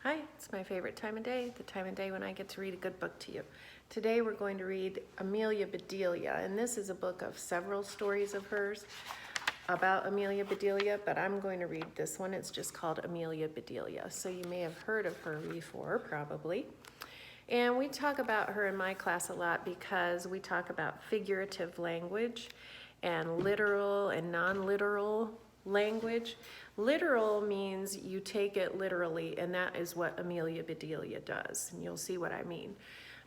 Hi, it's my favorite time of day, the time of day when I get to read a good book to you. Today we're going to read Amelia Bedelia, and this is a book of several stories of hers about Amelia Bedelia, but I'm going to read this one. It's just called Amelia Bedelia, so you may have heard of her before, probably. And we talk about her in my class a lot because we talk about figurative language and literal and non-literal language. Literal means you take it literally, and that is what Amelia Bedelia does, and you'll see what I mean.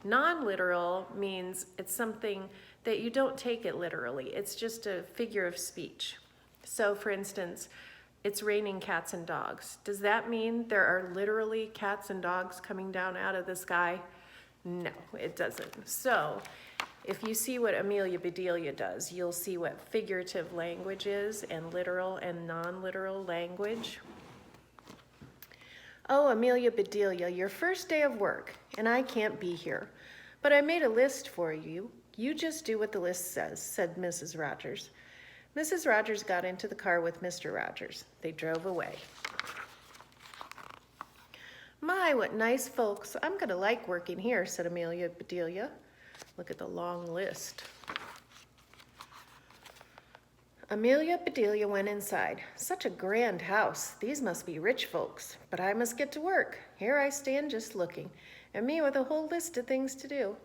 Non-literal means it's something that you don't take it literally. It's just a figure of speech. So for instance, it's raining cats and dogs. Does that mean there are literally cats and dogs coming down out of the sky? No, it doesn't. So if you see what Amelia Bedelia does, you'll see what figurative language is and literal and non-literal language. Oh, Amelia Bedelia, your first day of work, and I can't be here. But I made a list for you. You just do what the list says, said Mrs. Rogers. Mrs. Rogers got into the car with Mr. Rogers. They drove away. My, what nice folks. I'm going to like working here, said Amelia Bedelia. Look at the long list. Amelia Bedelia went inside. Such a grand house. These must be rich folks. But I must get to work. Here I stand just looking, and me with a whole list of things to do.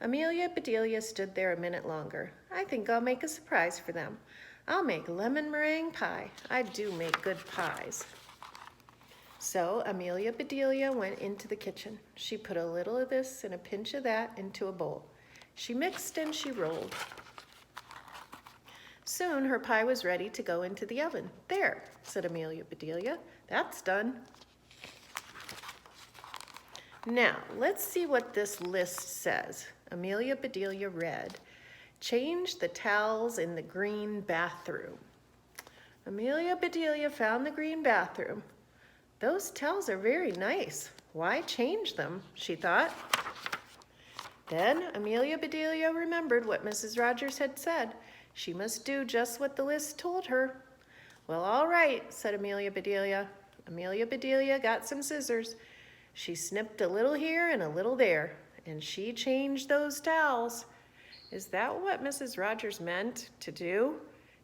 Amelia Bedelia stood there a minute longer. I think I'll make a surprise for them. I'll make lemon meringue pie. I do make good pies. So Amelia Bedelia went into the kitchen. She put a little of this and a pinch of that into a bowl. She mixed and she rolled. Soon her pie was ready to go into the oven. There, said Amelia Bedelia. That's done. Now, let's see what this list says. Amelia Bedelia read, change the towels in the green bathroom. Amelia Bedelia found the green bathroom. Those towels are very nice. Why change them, she thought. Then Amelia Bedelia remembered what Mrs. Rogers had said. She must do just what the list told her. Well, all right, said Amelia Bedelia. Amelia Bedelia got some scissors. She snipped a little here and a little there, and she changed those towels. Is that what Mrs. Rogers meant to do?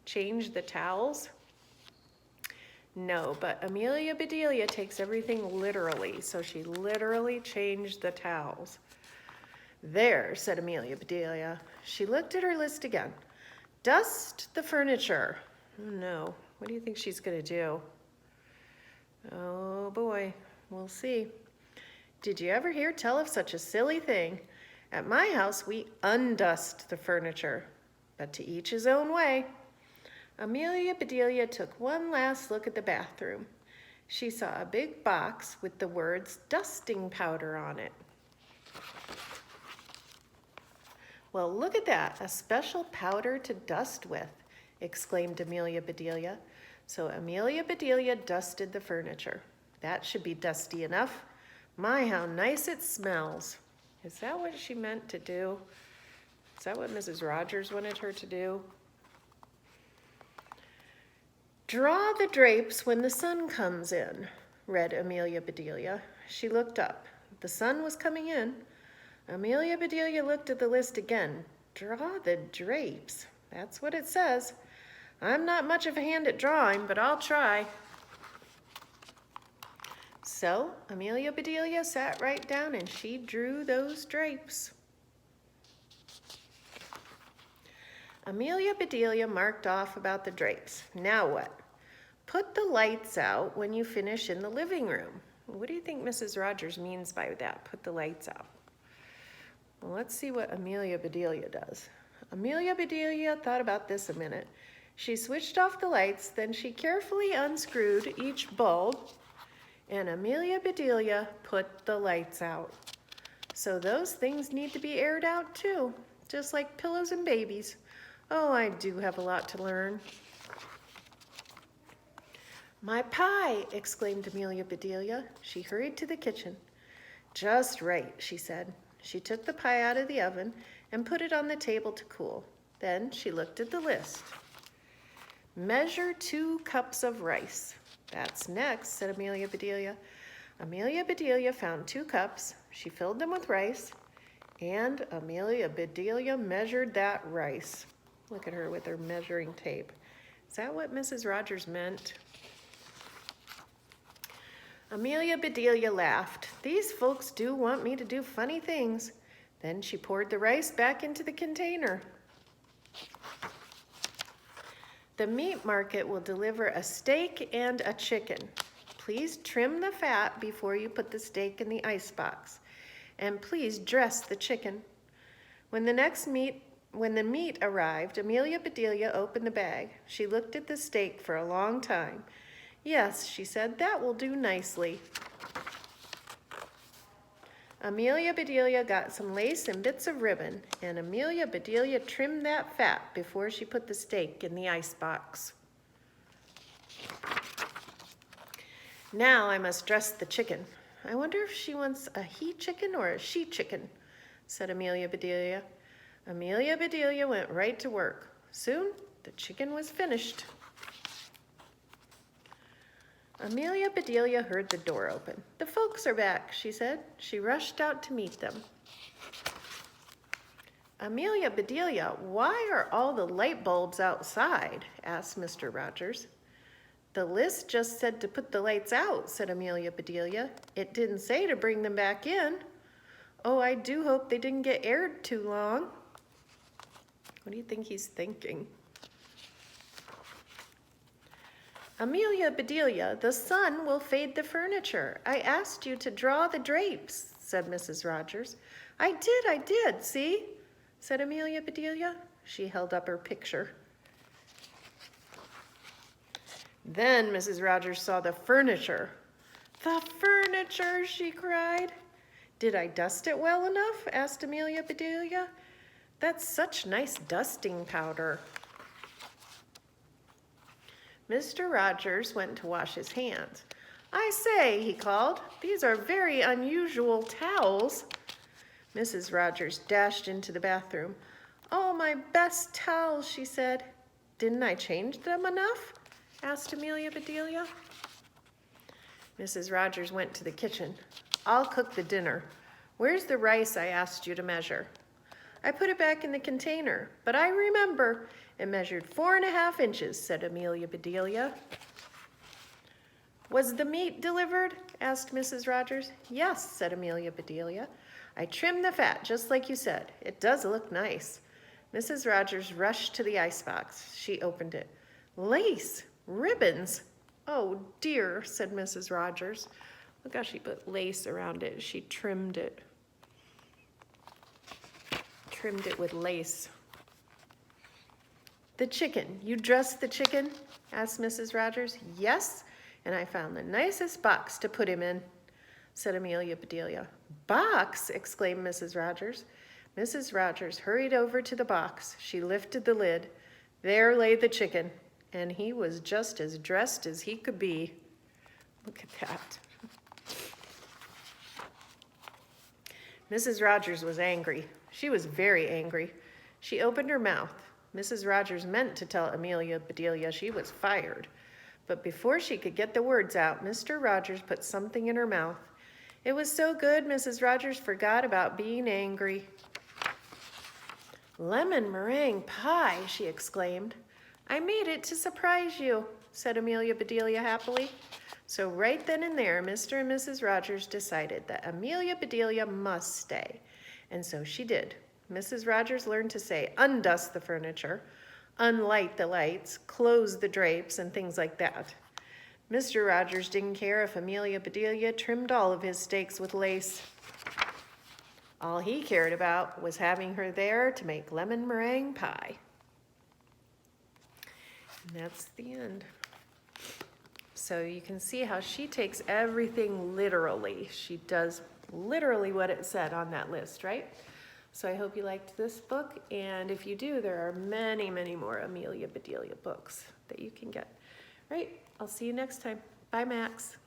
Change the towels? No, but Amelia Bedelia takes everything literally, so she literally changed the towels. There, said Amelia Bedelia. She looked at her list again. Dust the furniture. Oh no, what do you think she's gonna do? Oh boy, we'll see. Did you ever hear tell of such a silly thing? At my house, we undust the furniture, but to each his own way. Amelia Bedelia took one last look at the bathroom. She saw a big box with the words dusting powder on it. Well, look at that, a special powder to dust with, exclaimed Amelia Bedelia. So Amelia Bedelia dusted the furniture. That should be dusty enough. My, how nice it smells. Is that what she meant to do? Is that what Mrs. Rogers wanted her to do? Draw the drapes when the sun comes in, read Amelia Bedelia. She looked up. The sun was coming in. Amelia Bedelia looked at the list again. Draw the drapes. That's what it says. I'm not much of a hand at drawing, but I'll try. So Amelia Bedelia sat right down and she drew those drapes. Amelia Bedelia marked off about the drapes. Now what? Put the lights out when you finish in the living room. What do you think Mrs. Rogers means by that? Put the lights out. Well, let's see what Amelia Bedelia does. Amelia Bedelia thought about this a minute. She switched off the lights, then she carefully unscrewed each bulb, and Amelia Bedelia put the lights out. So those things need to be aired out too, just like pillows and babies. Oh, I do have a lot to learn. My pie, exclaimed Amelia Bedelia. She hurried to the kitchen. Just right, she said. She took the pie out of the oven and put it on the table to cool. Then she looked at the list. Measure 2 cups of rice. That's next, said Amelia Bedelia. Amelia Bedelia found 2 cups. She filled them with rice, and Amelia Bedelia measured that rice. Look at her with her measuring tape. Is that what Mrs. Rogers meant? Amelia Bedelia laughed. These folks do want me to do funny things. Then she poured the rice back into the container. The meat market will deliver a steak and a chicken. Please trim the fat before you put the steak in the icebox. And please dress the chicken. When the meat arrived, Amelia Bedelia opened the bag. She looked at the steak for a long time. Yes, she said, that will do nicely. Amelia Bedelia got some lace and bits of ribbon, and Amelia Bedelia trimmed that fat before she put the steak in the icebox. Now I must dress the chicken. I wonder if she wants a he chicken or a she chicken, said Amelia Bedelia. Amelia Bedelia went right to work. Soon the chicken was finished. Amelia Bedelia heard the door open. The folks are back, she said. She rushed out to meet them. Amelia Bedelia, why are all the light bulbs outside? Asked Mr. Rogers. The list just said to put the lights out, said Amelia Bedelia. It didn't say to bring them back in. Oh, I do hope they didn't get aired too long. What do you think he's thinking? Amelia Bedelia, the sun will fade the furniture. I asked you to draw the drapes, said Mrs. Rogers. I did, see, said Amelia Bedelia. She held up her picture. Then Mrs. Rogers saw the furniture. The furniture, she cried. Did I dust it well enough? Asked Amelia Bedelia. That's such nice dusting powder. Mr. Rogers went to wash his hands. I say, he called, these are very unusual towels. Mrs. Rogers dashed into the bathroom. Oh, my best towels, she said. Didn't I change them enough? Asked Amelia Bedelia. Mrs. Rogers went to the kitchen. I'll cook the dinner. Where's the rice I asked you to measure? I put it back in the container, but I remember it measured 4.5 inches, said Amelia Bedelia. Was the meat delivered? Asked Mrs. Rogers. Yes, said Amelia Bedelia. I trimmed the fat just like you said. It does look nice. Mrs. Rogers rushed to the icebox. She opened it. Lace, ribbons. Oh dear, said Mrs. Rogers. Look how she put lace around it. She trimmed it. Trimmed it with lace. The chicken. You dressed the chicken? Asked Mrs. Rogers. Yes, and I found the nicest box to put him in, said Amelia Bedelia. Box? Exclaimed Mrs. Rogers. Mrs. Rogers hurried over to the box. She lifted the lid. There lay the chicken, and he was just as dressed as he could be. Look at that. Mrs. Rogers was angry. She was very angry. She opened her mouth. Mrs. Rogers meant to tell Amelia Bedelia she was fired. But before she could get the words out, Mr. Rogers put something in her mouth. It was so good, Mrs. Rogers forgot about being angry. Lemon meringue pie, she exclaimed. I made it to surprise you, said Amelia Bedelia happily. So right then and there, Mr. and Mrs. Rogers decided that Amelia Bedelia must stay. And so she did. Mrs. Rogers learned to say, undust the furniture, unlight the lights, close the drapes, and things like that. Mr. Rogers didn't care if Amelia Bedelia trimmed all of his steaks with lace. All he cared about was having her there to make lemon meringue pie. And that's the end. So you can see how she takes everything literally. She does literally what it said on that list, right? So I hope you liked this book, and if you do, there are many, many more Amelia Bedelia books that you can get. Right, I'll see you next time. Bye, Max.